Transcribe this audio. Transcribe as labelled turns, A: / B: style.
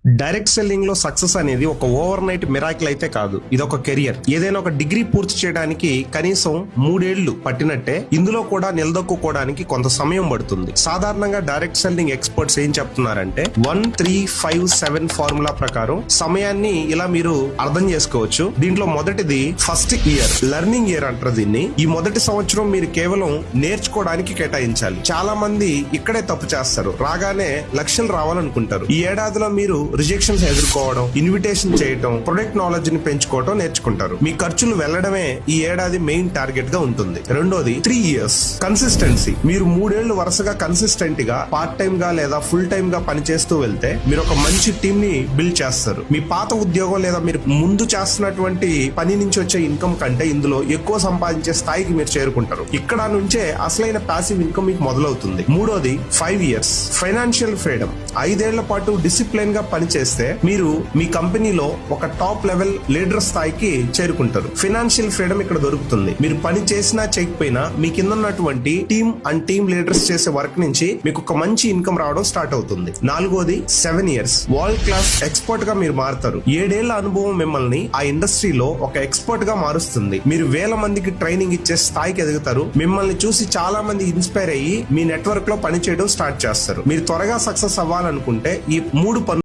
A: Direct selling లో success అనేది ఒక ఓవర్ నైట్ మిరాకిల్ అయితే కాదు. ఇది ఒక కెరియర్. ఏదైనా ఒక డిగ్రీ పూర్తి చేయడానికి కనీసం 3 ఏళ్లు పట్టినట్టే ఇందులో కూడా నిలదొక్కుకోవడానికి కొంత సమయం పడుతుంది. సాధారణంగా డైరెక్ట్ సెల్లింగ్ ఎక్స్పర్ట్స్ ఏం చెప్తున్నారంటే 1-3-5-7 ఫార్ములా ప్రకారం సమయాన్ని ఇలా మీరు అర్థం చేసుకోవచ్చు. దీంట్లో మొదటిది ఫస్ట్ ఇయర్, లెర్నింగ్ ఇయర్ అంటారు దీన్ని. ఈ మొదటి సంవత్సరం మీరు కేవలం నేర్చుకోవడానికి కేటాయించాలి. చాలా మంది ఇక్కడే తప్పు చేస్తారు. రాగానే లక్షలు రావాలనుకుంటారు. ఈ ఏడాదిలో మీరు రిజెక్షన్స్ ఎదుర్కోవడం, ఇన్విటేషన్ చేయడం, ప్రొడక్ట్ నాలెడ్జ్ ని పెంచుకోవడం నేర్చుకుంటారు. మీ ఖర్చులు వెళ్లడమే ఈ ఏడాది మెయిన్ టార్గెట్ గా ఉంటుంది. రెండోది 3 ఇయర్స్ కన్సిస్టెన్సీ. మీరు 3 ఏళ్లు వరుసగా కన్సిస్టెంట్ గా పార్ట్ టైం గా లేదా ఫుల్ టైం గా పనిచేస్తూ వెళ్తే మీరు ఒక మంచి టీమ్ ని బిల్డ్ చేస్తారు. మీ పాత ఉద్యోగం లేదా మీరు ముందు చేస్తున్నటువంటి పని నుంచి వచ్చే ఇన్కమ్ కంటే ఇందులో ఎక్కువ సంపాదించే స్థాయికి మీరు చేరుకుంటారు. ఇక్కడ నుంచే అసలైన ప్యాసివ్ ఇన్కమ్ మీకు మొదలవుతుంది. మూడోది 5 ఇయర్స్ ఫైనాన్షియల్ ఫ్రీడమ్. 5 ఏళ్ల పాటు డిసిప్లిన్ గా పనిచేస్తే మీరు మీ కంపెనీలో ఒక టాప్ లెవెల్ లీడర్ స్థాయికి చేరుకుంటారు. ఫైనాన్షియల్ ఫ్రీడమ్ ఇక్కడ దొరుకుతుంది. మీరు పని చేసినా చేయకపోయినా మీ కింద ఉన్నటువంటి టీమ్ లీడర్స్ చేసే వర్క్ నుంచి మీకు ఒక మంచి ఇన్కమ్ రావడం స్టార్ట్ అవుతుంది. నాలుగోది 7 ఇయర్స్ వరల్డ్ క్లాస్ ఎక్స్పర్ట్ గా మీరు మారుతారు. 7 ఏళ్ల అనుభవం మిమ్మల్ని ఆ ఇండస్ట్రీలో ఒక ఎక్స్పర్ట్ గా మారుస్తుంది. మీరు వేల మందికి ట్రైనింగ్ ఇచ్చే స్థాయికి ఎదుగుతారు. మిమ్మల్ని చూసి చాలా మంది ఇన్స్పైర్ అయ్యి మీ నెట్వర్క్ లో పనిచేయడం స్టార్ట్ చేస్తారు. మీరు త్వరగా సక్సెస్ అవ్వాలనుకుంటే ఈ 3 పనులు